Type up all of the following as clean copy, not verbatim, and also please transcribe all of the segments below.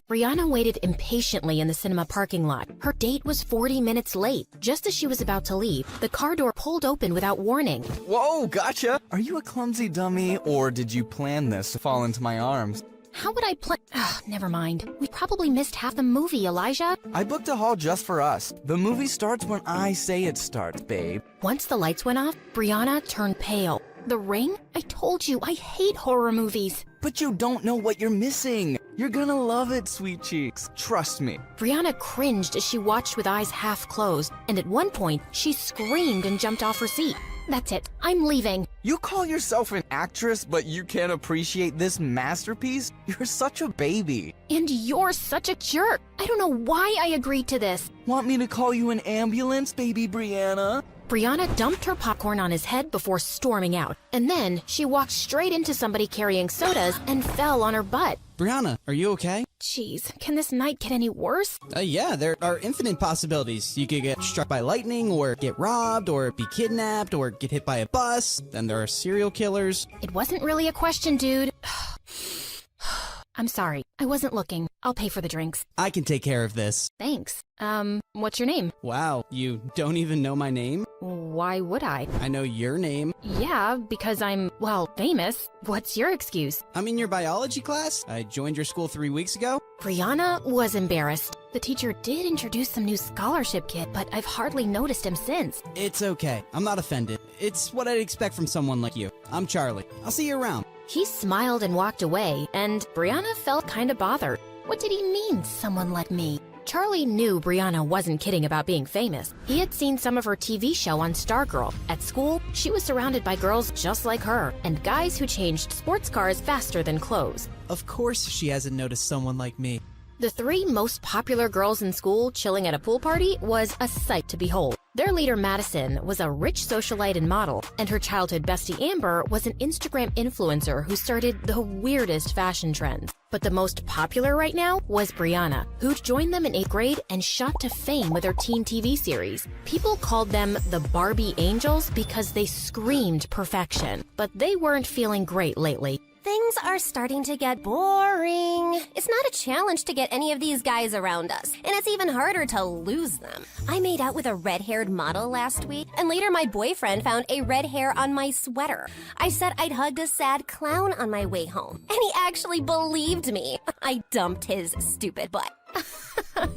Brianna waited impatiently in the cinema parking lot. Her date was 40 minutes late. Just as she was about to leave, the car door pulled open without warning. Whoa, gotcha! Are you a clumsy dummy, or did you plan this to fall into my arms? How would I plan? Never mind. We probably missed half the movie, Elijah. I booked a hall just for us. The movie starts when I say it starts, babe. Once the lights went off, Brianna turned pale. The Ring? I told you, I hate horror movies. But you don't know what you're missing. You're gonna love it, sweet cheeks. Trust me. Brianna cringed as she watched with eyes half closed, and at one point, she screamed and jumped off her seat. That's it. I'm leaving. You call yourself an actress, but you can't appreciate this masterpiece? You're such a baby. And you're such a jerk. I don't know why I agreed to this. Want me to call you an ambulance, baby Brianna? Brianna dumped her popcorn on his head before storming out, and then she walked straight into somebody carrying sodas and fell on her butt. Brianna, are you okay? Jeez, can this night get any worse? Yeah, there are infinite possibilities. You could get struck by lightning, or get robbed, or be kidnapped, or get hit by a bus. Then there are serial killers. It wasn't really a question, dude. I'm sorry. I wasn't looking. I'll pay for the drinks. I can take care of this. Thanks. What's your name? Wow, you don't even know my name? Why would I? I know your name. Yeah, because I'm, well, famous. What's your excuse? I'm in your biology class. I joined your school 3 weeks ago. Brianna was embarrassed. The teacher did introduce some new scholarship kid, but I've hardly noticed him since. It's okay. I'm not offended. It's what I'd expect from someone like you. I'm Charlie. I'll see you around. He smiled and walked away, and Brianna felt kind of bothered. What did he mean, someone like me? Charlie knew Brianna wasn't kidding about being famous. He had seen some of her TV show on Stargirl. At school, she was surrounded by girls just like her, and guys who changed sports cars faster than clothes. Of course she hasn't noticed someone like me. The three most popular girls in school chilling at a pool party was a sight to behold. Their leader, Madison, was a rich socialite and model, and her childhood bestie, Amber, was an Instagram influencer who started the weirdest fashion trends. But the most popular right now was Brianna, who'd joined them in 8th grade and shot to fame with her teen TV series. People called them the Barbie Angels because they screamed perfection, but they weren't feeling great lately. Things are starting to get boring. It's not a challenge to get any of these guys around us, and it's even harder to lose them. I made out with a red-haired model last week, and later my boyfriend found a red hair on my sweater. I said I'd hugged a sad clown on my way home, and he actually believed me. I dumped his stupid butt.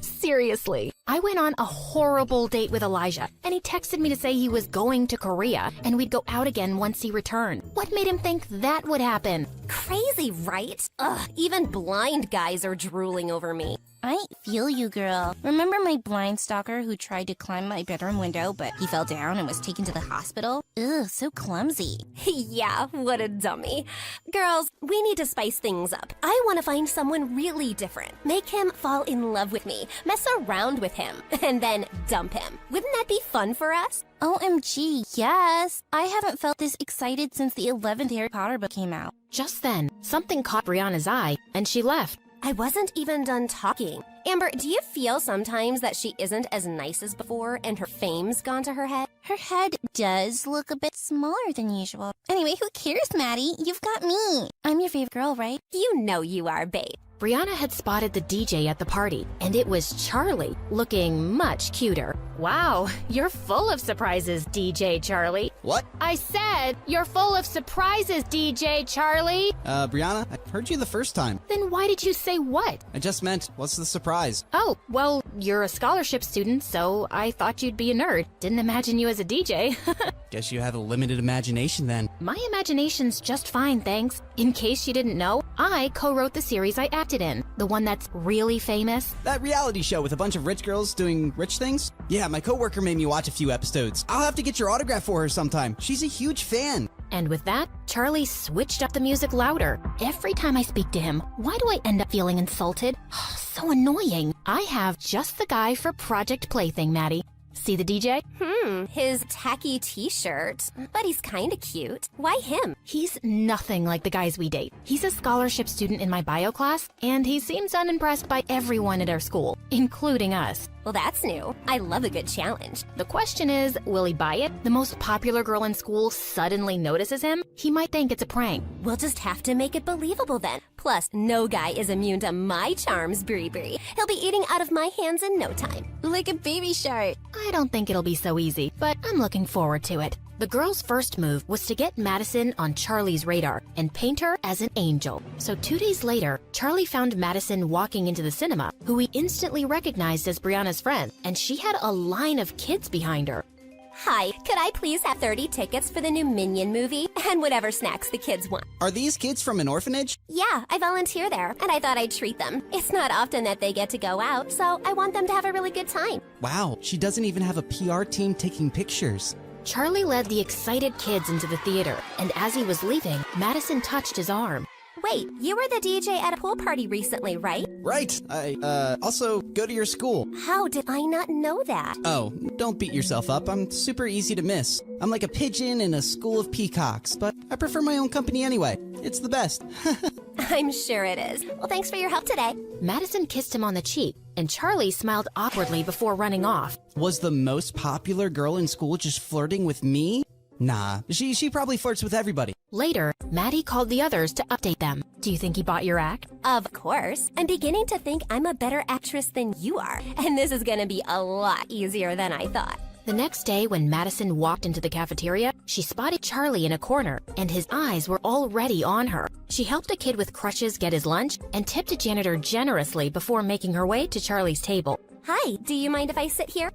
Seriously. I went on a horrible date with Elijah, and he texted me to say he was going to Korea, and we'd go out again once he returned. What made him think that would happen? Crazy, right? Ugh, even blind guys are drooling over me. I feel you, girl. Remember my blind stalker who tried to climb my bedroom window, but he fell down and was taken to the hospital? Ugh, so clumsy. Yeah, what a dummy. Girls, we need to spice things up. I want to find someone really different. Make him fall in love with me, mess around with him, and then dump him. Wouldn't that be fun for us? OMG, yes. I haven't felt this excited since the 11th Harry Potter book came out. Just then, something caught Brianna's eye, and she left. I wasn't even done talking. Amber, do you feel sometimes that she isn't as nice as before and her fame's gone to her head? Her head does look a bit smaller than usual. Anyway, who cares, Maddie? You've got me. I'm your favorite girl, right? You know you are, babe. Brianna had spotted the DJ at the party, and it was Charlie, looking much cuter. Wow, you're full of surprises, DJ Charlie. What? I said, you're full of surprises, DJ Charlie. Brianna, I heard you the first time. Then why did you say what? I just meant, what's the surprise? Oh, well, you're a scholarship student, so I thought you'd be a nerd. Didn't imagine you as a DJ. Guess you have a limited imagination then. My imagination's just fine, thanks. In case you didn't know, I co-wrote the series I acted in, the one that's really famous. That reality show with a bunch of rich girls doing rich things? Yeah, my coworker made me watch a few episodes. I'll have to get your autograph for her sometime. She's a huge fan. And with that, Charlie switched up the music louder. Every time I speak to him, why do I end up feeling insulted? So annoying. I have just the guy for Project Plaything, Maddie. See the DJ? His tacky t-shirt. But he's kinda cute. Why him? He's nothing like the guys we date. He's a scholarship student in my bio class, and he seems unimpressed by everyone at our school, including us. Well, that's new. I love a good challenge. The question is, will he buy it? The most popular girl in school suddenly notices him? He might think it's a prank. We'll just have to make it believable then. Plus, no guy is immune to my charms, Brie Brie. He'll be eating out of my hands in no time. Like a baby shark. I don't think it'll be so easy, but I'm looking forward to it. The girl's first move was to get Madison on Charlie's radar and paint her as an angel. So 2 days later, Charlie found Madison walking into the cinema, who he instantly recognized as Brianna's friend, and she had a line of kids behind her. Hi, could I please have 30 tickets for the new Minion movie? And whatever snacks the kids want. Are these kids from an orphanage? Yeah, I volunteer there, and I thought I'd treat them. It's not often that they get to go out, so I want them to have a really good time. Wow, she doesn't even have a PR team taking pictures. Charlie led the excited kids into the theater, and as he was leaving, Madison touched his arm. Wait, you were the DJ at a pool party recently, right? Right, I also go to your school. How did I not know that? Oh, don't beat yourself up. I'm super easy to miss. I'm like a pigeon in a school of peacocks, but I prefer my own company anyway. It's the best. I'm sure it is. Well, thanks for your help today. Madison kissed him on the cheek, and Charlie smiled awkwardly before running off. Was the most popular girl in school just flirting with me? Nah, she probably flirts with everybody. Later, Maddie called the others to update them. Do you think he bought your act? Of course. I'm beginning to think I'm a better actress than you are, and this is gonna be a lot easier than I thought. The next day, when Madison walked into the cafeteria, she spotted Charlie in a corner, and his eyes were already on her. She helped a kid with crutches get his lunch and tipped a janitor generously before making her way to Charlie's table. Hi, do you mind if I sit here?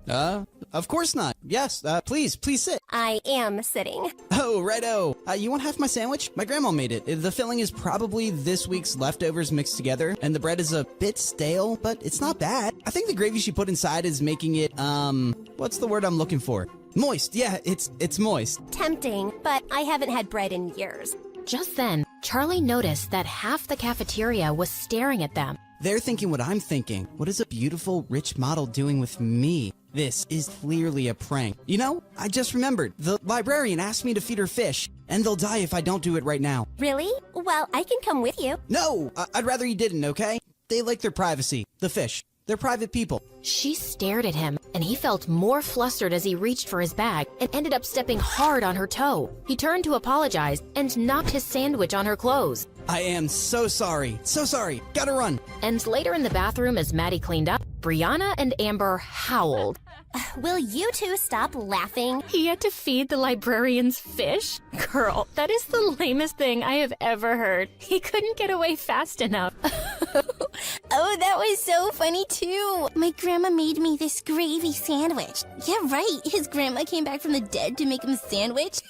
Of course not. Yes, please sit. I am sitting. Oh, righto. You want half my sandwich? My grandma made it. The filling is probably this week's leftovers mixed together, and the bread is a bit stale, but it's not bad. I think the gravy she put inside is making it, what's the word I'm looking for? Moist. Yeah, it's moist. Tempting, but I haven't had bread in years. Just then, Charlie noticed that half the cafeteria was staring at them. They're thinking what I'm thinking. What is a beautiful, rich model doing with me? This is clearly a prank. You know, I just remembered. The librarian asked me to feed her fish, and they'll die if I don't do it right now. Really? Well, I can come with you. No, I'd rather you didn't, okay? They like their privacy. The fish. They're private people. She stared at him, and he felt more flustered as he reached for his bag and ended up stepping hard on her toe. He turned to apologize and knocked his sandwich on her clothes. I am so sorry. So sorry. Gotta run. And later in the bathroom, as Maddie cleaned up, Brianna and Amber howled. Will you two stop laughing? He had to feed the librarian's fish? Girl, that is the lamest thing I have ever heard. He couldn't get away fast enough. Oh, that was so funny too. My grandma made me this gravy sandwich. Yeah, right. His grandma came back from the dead to make him a sandwich.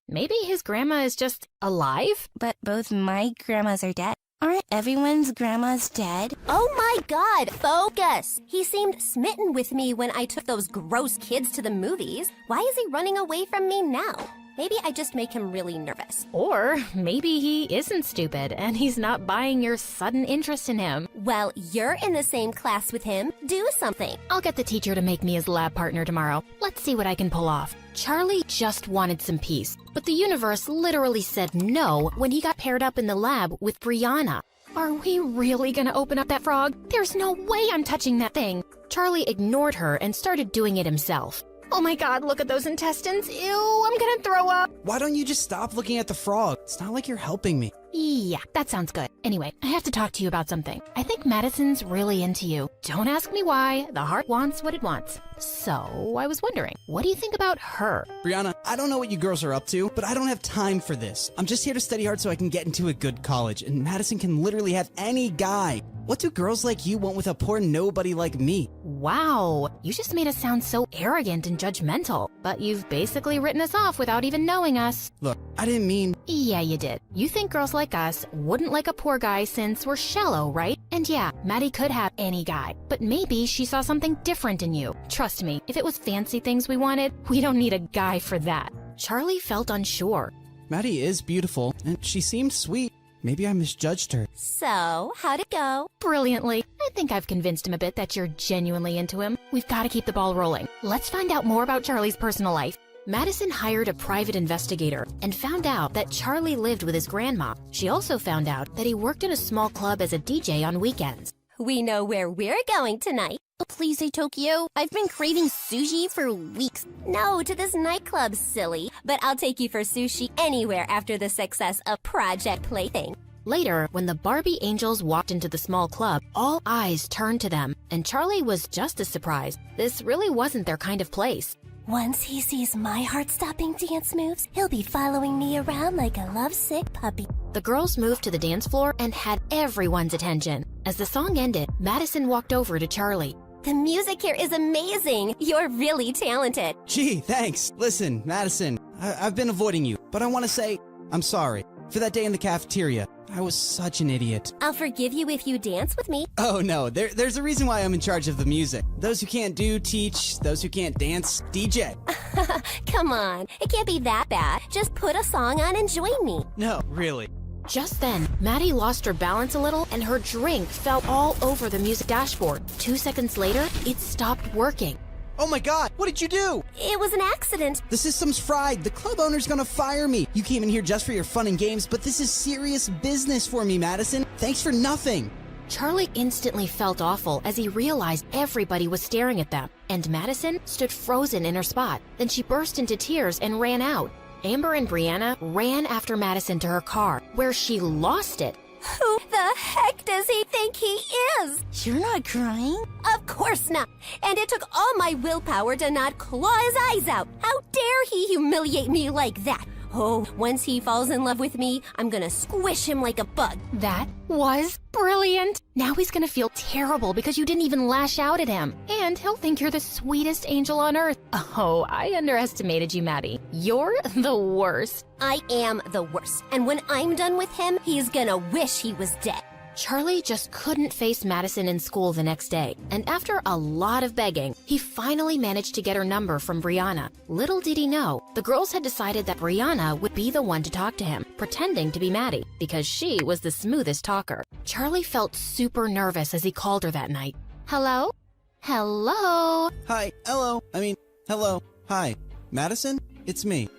Maybe his grandma is just alive? But both my grandmas are dead. Aren't everyone's grandmas dead? Oh my God, focus! He seemed smitten with me when I took those gross kids to the movies. Why is he running away from me now? Maybe I just make him really nervous. Or maybe he isn't stupid and he's not buying your sudden interest in him. Well, you're in the same class with him. Do something. I'll get the teacher to make me his lab partner tomorrow. Let's see what I can pull off. Charlie just wanted some peace, but the universe literally said no when he got paired up in the lab with Brianna. Are we really gonna open up that frog? There's no way I'm touching that thing. Charlie ignored her and started doing it himself. Oh my God, look at those intestines. Ew, I'm gonna throw up. Why don't you just stop looking at the frog? It's not like you're helping me. Yeah, that sounds good. Anyway, I have to talk to you about something. I think Madison's really into you. Don't ask me why. The heart wants what it wants. So, I was wondering, what do you think about her? Brianna, I don't know what you girls are up to, but I don't have time for this. I'm just here to study hard so I can get into a good college, and Madison can literally have any guy. What do girls like you want with a poor nobody like me? Wow, you just made us sound so arrogant and judgmental. But you've basically written us off without even knowing us. Look, I didn't mean... Yeah, you did. You think girls like us wouldn't like a poor guy since we're shallow, right? And yeah, Maddie could have any guy, but maybe she saw something different in you. Trust me, if it was fancy things we wanted, we don't need a guy for that. Charlie felt unsure. Maddie is beautiful, and she seemed sweet. Maybe I misjudged her. So, how'd it go? Brilliantly. I think I've convinced him a bit that you're genuinely into him. We've got to keep the ball rolling. Let's find out more about Charlie's personal life. Madison hired a private investigator and found out that Charlie lived with his grandma. She also found out that he worked in a small club as a DJ on weekends. We know where we're going tonight. Oh, please say Tokyo. I've been craving sushi for weeks. No, to this nightclub, silly. But I'll take you for sushi anywhere after the success of Project Plaything. Later, when the Barbie angels walked into the small club, all eyes turned to them, and Charlie was just as surprised. This really wasn't their kind of place. Once he sees my heart-stopping dance moves, he'll be following me around like a lovesick puppy. The girls moved to the dance floor and had everyone's attention. As the song ended, Madison walked over to Charlie. The music here is amazing. You're really talented. Gee, thanks. Listen, Madison, I've been avoiding you, but I want to say I'm sorry. For that day in the cafeteria, I was such an idiot. I'll forgive you if you dance with me. Oh no, there's a reason why I'm in charge of the music. Those who can't do, teach. Those who can't dance, DJ. Come on, it can't be that bad. Just put a song on and join me. No, really. Just then, Maddie lost her balance a little and her drink fell all over the music dashboard. 2 seconds later, it stopped working. Oh my god, what did you do? It was an accident. The system's fried. The club owner's gonna fire me. You came in here just for your fun and games, but this is serious business for me, Madison. Thanks for nothing. Charlie instantly felt awful as he realized everybody was staring at them, and Madison stood frozen in her spot. Then she burst into tears and ran out. Amber and Brianna ran after Madison to her car, where she lost it. Who the heck does he think he is? You're not crying? Of course not. And it took all my willpower to not claw his eyes out. How dare he humiliate me like that? Oh, once he falls in love with me, I'm gonna squish him like a bug. That was brilliant. Now he's gonna feel terrible because you didn't even lash out at him. And he'll think you're the sweetest angel on earth. Oh, I underestimated you, Maddie. You're the worst. I am the worst. And when I'm done with him, he's gonna wish he was dead. Charlie just couldn't face Madison in school the next day, and after a lot of begging, he finally managed to get her number from Brianna. Little did he know, the girls had decided that Brianna would be the one to talk to him, pretending to be Maddie, because she was the smoothest talker. Charlie felt super nervous as he called her that night. Hello? Hello? Hi, hello, hi. Madison? It's me.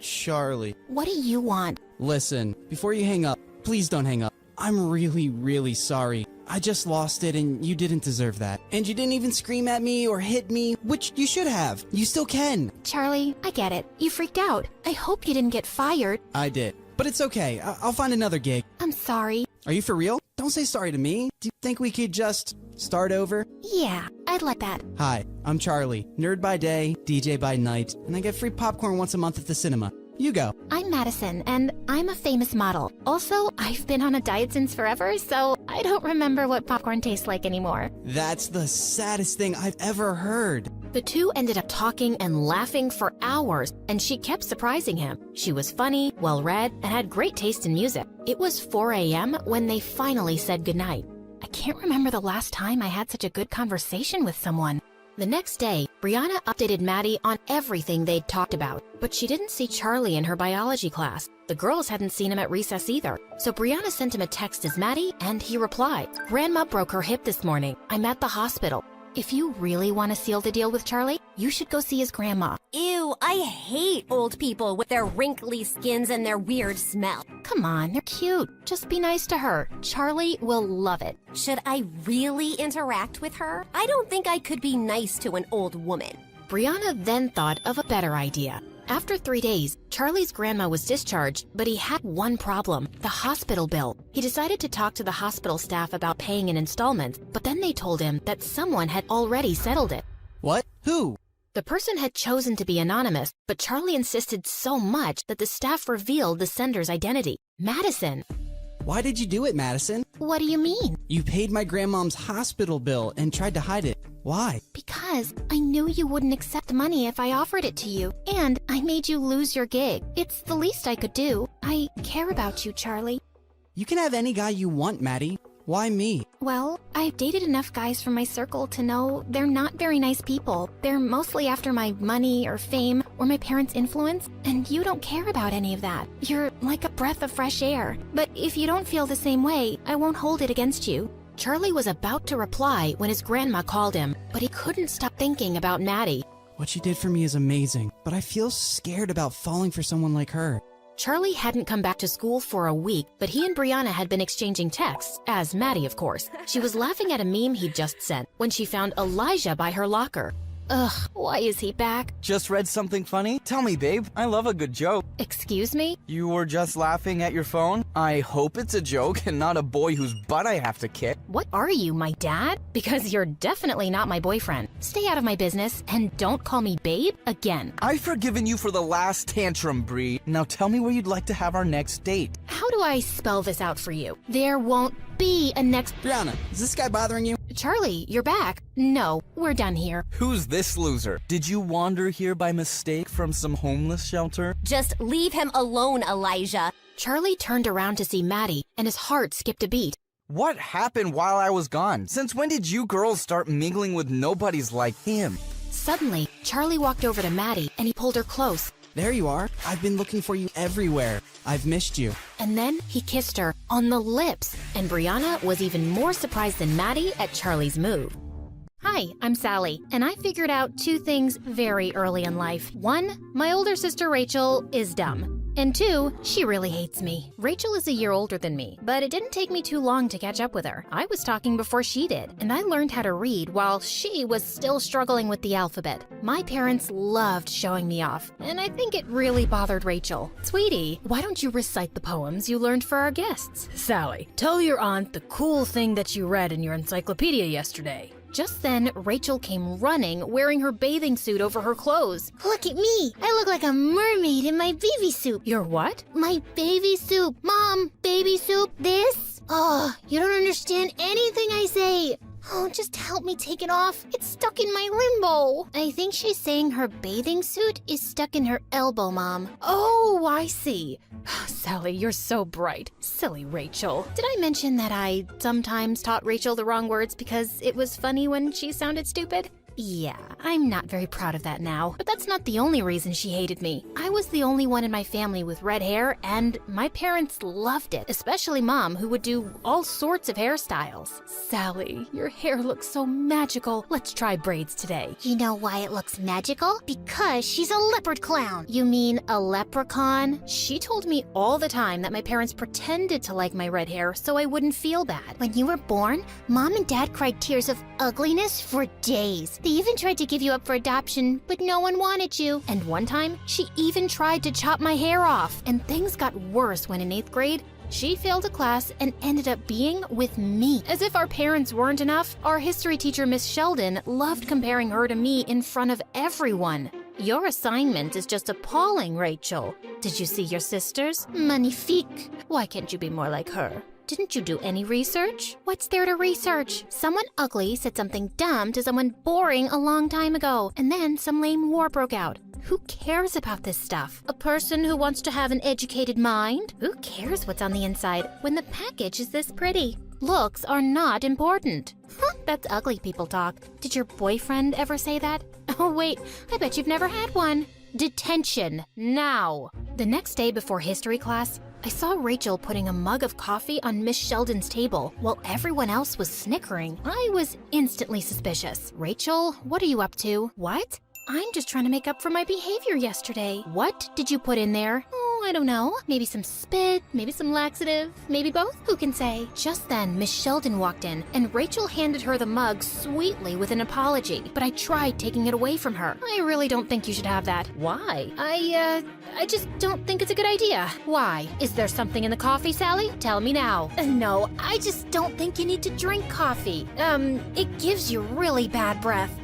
Charlie. What do you want? Listen, before you hang up, please don't hang up. I'm really, really sorry. I just lost it and you didn't deserve that. And you didn't even scream at me or hit me, which you should have. You still can. Charlie, I get it. You freaked out. I hope you didn't get fired. I did. But it's okay. I'll find another gig. I'm sorry. Are you for real? Don't say sorry to me. Do you think we could just start over? Yeah, I'd like that. Hi, I'm Charlie. Nerd by day, DJ by night, and I get free popcorn once a month at the cinema. You go. I'm Madison, and I'm a famous model. Also, I've been on a diet since forever, so I don't remember what popcorn tastes like anymore. That's the saddest thing I've ever heard. The two ended up talking and laughing for hours, and she kept surprising him. She was funny, well-read, and had great taste in music. It was 4 a.m. when they finally said goodnight. I can't remember the last time I had such a good conversation with someone. The next day, Brianna updated Maddie on everything they'd talked about, but she didn't see Charlie in her biology class. The girls hadn't seen him at recess either, so Brianna sent him a text as Maddie, and he replied, "Grandma broke her hip this morning. I'm at the hospital. If you really want to seal the deal with Charlie, you should go see his grandma." Ew, I hate old people with their wrinkly skins and their weird smell. Come on, they're cute. Just be nice to her. Charlie will love it. Should I really interact with her? I don't think I could be nice to an old woman. Brianna then thought of a better idea. After 3 days, Charlie's grandma was discharged, but he had one problem, the hospital bill. He decided to talk to the hospital staff about paying in installments, but then they told him that someone had already settled it. What? Who? The person had chosen to be anonymous, but Charlie insisted so much that the staff revealed the sender's identity, Madison. Why did you do it, Madison? What do you mean? You paid my grandmom's hospital bill and tried to hide it. Why? Because I knew you wouldn't accept money if I offered it to you, and I made you lose your gig. It's the least I could do. I care about you, Charlie. You can have any guy you want, Maddie. Why me? Well, I've dated enough guys from my circle to know they're not very nice people. They're mostly after my money or fame or my parents' influence, and you don't care about any of that. You're like a breath of fresh air. But if you don't feel the same way, I won't hold it against you. Charlie was about to reply when his grandma called him, but he couldn't stop thinking about Maddie. What she did for me is amazing, but I feel scared about falling for someone like her. Charlie hadn't come back to school for a week, but he and Brianna had been exchanging texts, as Maddie, of course. She was laughing at a meme he'd just sent when she found Elijah by her locker. Ugh, why is he back? Just read something funny? Tell me, babe. I love a good joke. Excuse me? You were just laughing at your phone? I hope it's a joke and not a boy whose butt I have to kick. What are you, my dad? Because you're definitely not my boyfriend. Stay out of my business and don't call me babe again. I've forgiven you for the last tantrum, Bree. Now tell me where you'd like to have our next date. How do I spell this out for you? There won't be a next... Brianna, is this guy bothering you? Charlie, you're back. No, we're done here. Who's this loser? Did you wander here by mistake from some homeless shelter? Just leave him alone, Elijah. Charlie turned around to see Maddie, and his heart skipped a beat. What happened while I was gone? Since when did you girls start mingling with nobodies like him? Suddenly, Charlie walked over to Maddie, and he pulled her close. There you are. I've been looking for you everywhere. I've missed you. And then he kissed her on the lips, and Brianna was even more surprised than Maddie at Charlie's move. Hi, I'm Sally, and I figured out 2 things very early in life. 1, my older sister Rachel is dumb. And 2, she really hates me. Rachel is a year older than me, but it didn't take me too long to catch up with her. I was talking before she did, and I learned how to read while she was still struggling with the alphabet. My parents loved showing me off, and I think it really bothered Rachel. Sweetie, why don't you recite the poems you learned for our guests? Sally, tell your aunt the cool thing that you read in your encyclopedia yesterday. Just then, Rachel came running, wearing her bathing suit over her clothes. Look at me. I look like a mermaid in my baby soup. Your what? My baby soup. Mom, baby soup, this? Oh, you don't understand anything I say. Oh, just help me take it off. It's stuck in my limbo. I think she's saying her bathing suit is stuck in her elbow, Mom. Oh, I see. Sally, you're so bright. Silly Rachel. Did I mention that I sometimes taught Rachel the wrong words because it was funny when she sounded stupid? Yeah, I'm not very proud of that now, but that's not the only reason she hated me. I was the only one in my family with red hair, and my parents loved it, especially Mom, who would do all sorts of hairstyles. Sally, your hair looks so magical. Let's try braids today. You know why it looks magical? Because she's a leopard clown. You mean a leprechaun? She told me all the time that my parents pretended to like my red hair so I wouldn't feel bad. When you were born, Mom and Dad cried tears of ugliness for days. They even tried to give you up for adoption, but no one wanted you. And one time, she even tried to chop my hair off. And things got worse when in 8th grade, she failed a class and ended up being with me. As if our parents weren't enough, our history teacher, Miss Sheldon, loved comparing her to me in front of everyone. Your assignment is just appalling, Rachel. Did you see your sisters? Magnifique. Why can't you be more like her? Didn't you do any research? What's there to research? Someone ugly said something dumb to someone boring a long time ago, and then some lame war broke out. Who cares about this stuff? A person who wants to have an educated mind? Who cares what's on the inside when the package is this pretty? Looks are not important. That's ugly people talk. Did your boyfriend ever say that? Oh wait, I bet you've never had one. Detention, now. The next day before history class, I saw Rachel putting a mug of coffee on Miss Sheldon's table while everyone else was snickering. I was instantly suspicious. Rachel, what are you up to? What? I'm just trying to make up for my behavior yesterday. What did you put in there? Oh, I don't know. Maybe some spit, maybe some laxative, maybe both? Who can say? Just then, Miss Sheldon walked in, and Rachel handed her the mug sweetly with an apology, but I tried taking it away from her. I really don't think you should have that. Why? I just don't think it's a good idea. Why? Is there something in the coffee, Sally? Tell me now. No, I just don't think you need to drink coffee. It gives you really bad breath.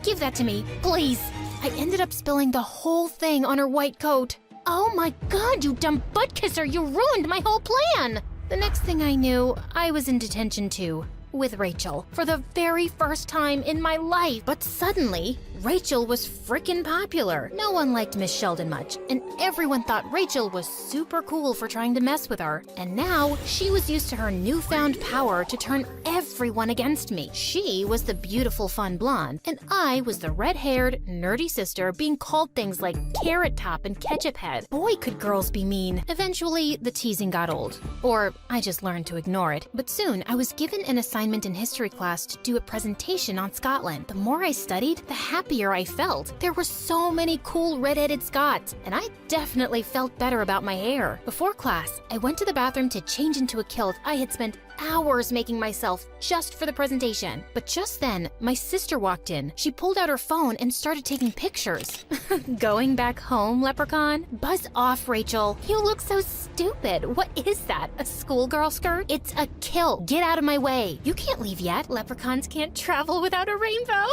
Give that to me, please. I ended up spilling the whole thing on her white coat. Oh my God, you dumb butt kisser, you ruined my whole plan! The next thing I knew, I was in detention too, with Rachel, for the very first time in my life. But suddenly, Rachel was frickin' popular. No one liked Miss Sheldon much, and everyone thought Rachel was super cool for trying to mess with her. And now, she was used to her newfound power to turn everyone against me. She was the beautiful, fun blonde, and I was the red-haired, nerdy sister being called things like Carrot Top and Ketchup Head. Boy, could girls be mean. Eventually, the teasing got old. Or, I just learned to ignore it. But soon, I was given an assignment in history class to do a presentation on Scotland. The more I studied, the happier happier I felt. There were so many cool red-headed Scots, and I definitely felt better about my hair. Before class, I went to the bathroom to change into a kilt I had spent hours making myself just for the presentation. But just then, my sister walked in. She pulled out her phone and started taking pictures. Going back home, Leprechaun? Buzz off, Rachel. You look so stupid. What is that? A schoolgirl skirt? It's a kilt. Get out of my way. You can't leave yet. Leprechauns can't travel without a rainbow.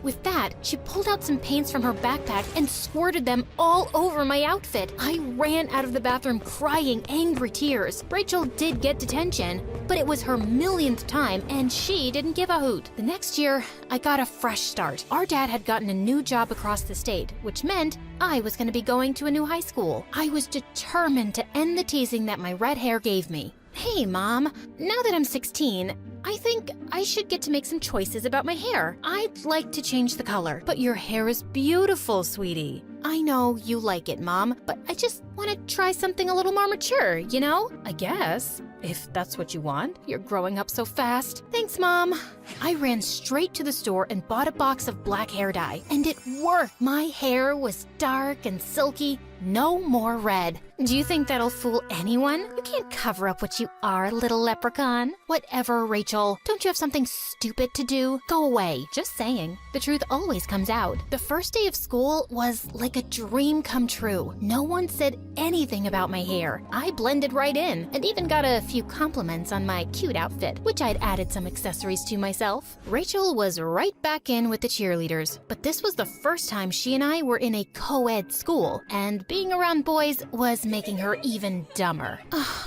With that, she pulled out some paints from her backpack and squirted them all over my outfit. I ran out of the bathroom crying angry tears. Rachel did get detention, but it was her millionth time and she didn't give a hoot. The next year, I got a fresh start. Our dad had gotten a new job across the state, which meant I was going to be going to a new high school. I was determined to end the teasing that my red hair gave me. Hey, Mom, now that I'm 16, I think I should get to make some choices about my hair. I'd like to change the color. But your hair is beautiful, sweetie. I know you like it, Mom, but I just want to try something a little more mature, you know? I guess, if that's what you want. You're growing up so fast. Thanks, Mom. I ran straight to the store and bought a box of black hair dye, and it worked. My hair was dark and silky, no more red. Do you think that'll fool anyone? You can't cover up what you are, little leprechaun. Whatever, Rachel. Don't you have something stupid to do? Go away. Just saying. The truth always comes out. The first day of school was like a dream come true. No one said anything about my hair. I blended right in and even got a few compliments on my cute outfit, which I'd added some accessories to myself. Rachel was right back in with the cheerleaders, but this was the first time she and I were in a co-ed school, and being around boys was making her even dumber.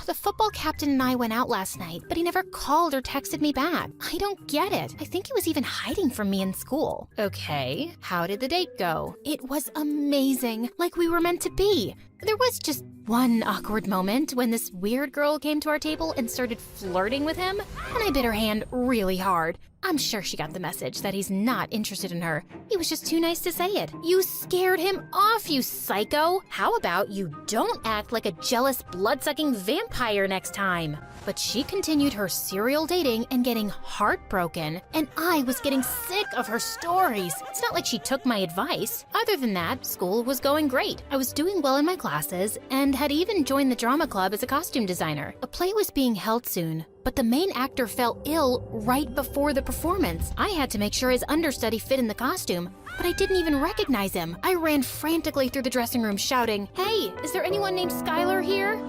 The football captain and I went out last night, but he never called or texted me back. I don't get it. I think he was even hiding from me in school. Okay, how did the date go? It was amazing, like we were meant to be. There was just one awkward moment when this weird girl came to our table and started flirting with him, and I bit her hand really hard. I'm sure she got the message that he's not interested in her. He was just too nice to say it. You scared him off, you psycho. How about you don't act like a jealous, blood-sucking vampire next time? But she continued her serial dating and getting heartbroken, and I was getting sick of her stories. It's not like she took my advice. Other than that, school was going great. I was doing well in my classes and had even joined the drama club as a costume designer. A play was being held soon, but the main actor fell ill right before the performance. I had to make sure his understudy fit in the costume, but I didn't even recognize him. I ran frantically through the dressing room shouting, "Hey, is there anyone named Skylar here?"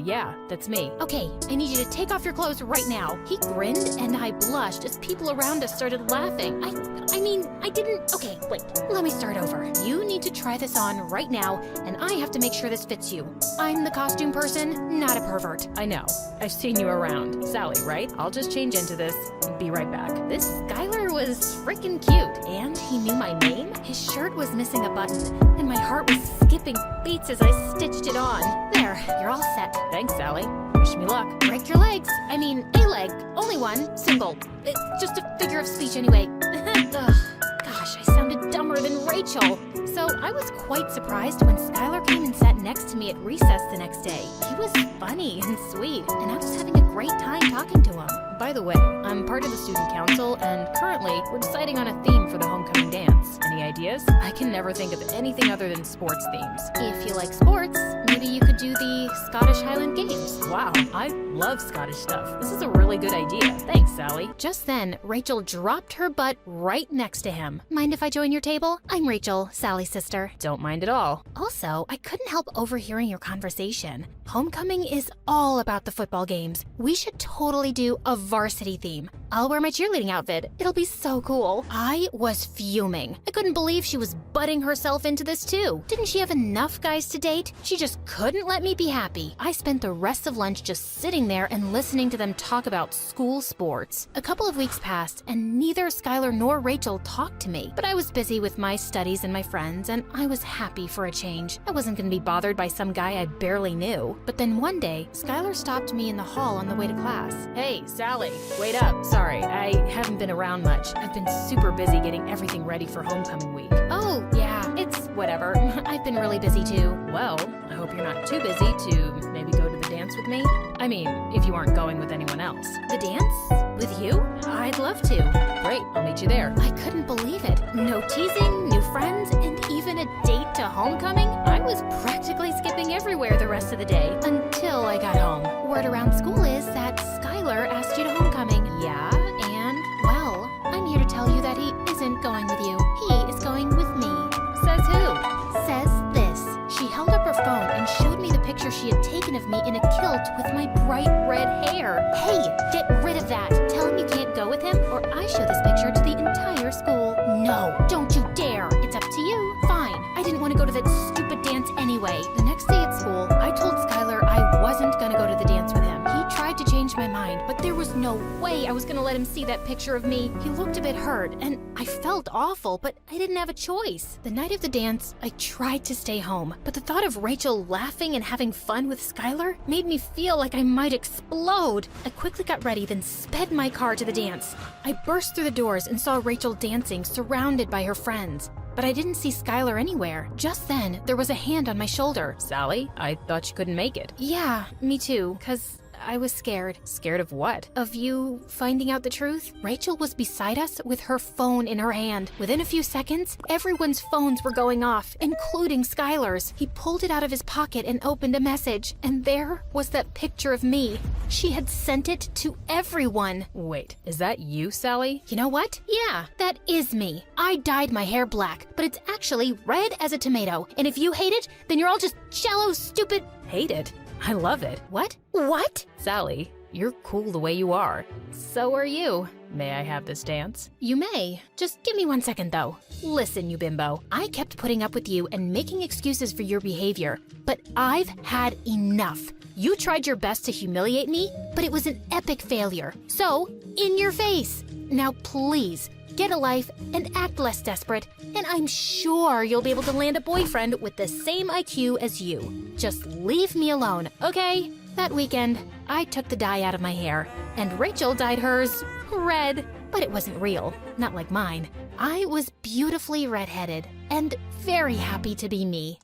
Yeah, that's me. Okay, I need you to take off your clothes right now. He grinned and I blushed as people around us started laughing. I didn't. Okay, wait, let me start over. You need to try this on right now, and I have to make sure this fits you. I'm the costume person, not a pervert. I know. I've seen you around. Sally, right? I'll just change into this and be right back. This Skylar was freaking cute, and he knew my name. His shirt was missing a button, and my heart was skipping beats as I stitched it on. There, you're all set. Thanks, Sally. Wish me luck. Break your legs. I mean, a leg. Only one. Single. It's just a figure of speech anyway. Ugh. Gosh, I sounded dumber than Rachel. So I was quite surprised when Skylar came and sat next to me at recess the next day. He was funny and sweet, and I was having a great time talking to him. By the way, I'm part of the student council, and currently we're deciding on a theme for the homecoming dance. Any ideas? I can never think of anything other than sports themes. If you like sports, maybe you could do the Scottish Highland Games. Wow, I love Scottish stuff. This is a really good idea. Thanks, Sally. Just then, Rachel dropped her butt right next to him. Mind if I join your table? I'm Rachel, Sally's sister. Don't mind at all. Also, I couldn't help overhearing your conversation. Homecoming is all about the football games. We should totally do a varsity theme. I'll wear my cheerleading outfit. It'll be so cool. I was fuming. I couldn't believe she was butting herself into this too. Didn't she have enough guys to date? She just couldn't let me be happy. I spent the rest of lunch just sitting there and listening to them talk about school sports. A couple of weeks passed and neither Skylar nor Rachel talked to me, but I was busy with my studies and my friends, and I was happy for a change. I wasn't going to be bothered by some guy I barely knew. But then one day, Skylar stopped me in the hall on the way to class. Hey, Sally, wait up. Sorry, I haven't been around much. I've been super busy getting everything ready for homecoming week. Oh, yeah, it's whatever. I've been really busy too. Well, I hope you're not too busy to maybe go to the dance dance with me? I mean, if you aren't going with anyone else. The dance? With you? I'd love to. Great, I'll meet you there. I couldn't believe it. No teasing, new friends, and even a date to homecoming? I was practically skipping everywhere the rest of the day until I got home. Word around school is that Skylar asked you to homecoming. Yeah, and? Well, I'm here to tell you that he isn't going with you. He is going with me. Says who? Says this. She held up her phone and showed me the picture she had taken of me in a kilt with my bright red hair. Hey, get rid of that. Tell him you can't go with him, or I show this picture to the entire school. No, don't you dare. It's up to you. Fine. I didn't want to go to that stupid dance anyway. The next day at school, I told Skylar I wasn't going to go to the dance with him. He tried to change my mind, but there was no way I was going to let him see that picture of me. He looked a bit hurt, and I felt awful, but I didn't have a choice. The night of the dance, I tried to stay home, but the thought of Rachel laughing and having fun with Skylar made me feel like I might explode. I quickly got ready, then sped my car to the dance. I burst through the doors and saw Rachel dancing, surrounded by her friends. But I didn't see Skylar anywhere. Just then, there was a hand on my shoulder. Sally, I thought you couldn't make it. Yeah, me too, 'cause I was scared. Scared of what? Of you finding out the truth? Rachel was beside us with her phone in her hand. Within a few seconds, everyone's phones were going off, including Skylar's. He pulled it out of his pocket and opened a message, and there was that picture of me. She had sent it to everyone. Wait, is that you, Sally? You know what? Yeah, that is me. I dyed my hair black, but it's actually red as a tomato. And if you hate it, then you're all just shallow, stupid... Hate it? I love it. What? What? Sally, you're cool the way you are. So are you. May I have this dance? You may. Just give me 1 second, though. Listen, you bimbo. I kept putting up with you and making excuses for your behavior, but I've had enough. You tried your best to humiliate me, but it was an epic failure. So, in your face. Now, please, get a life and act less desperate, and I'm sure you'll be able to land a boyfriend with the same IQ as you. Just leave me alone, okay? That weekend, I took the dye out of my hair, and Rachel dyed hers red. But it wasn't real, not like mine. I was beautifully redheaded, and very happy to be me.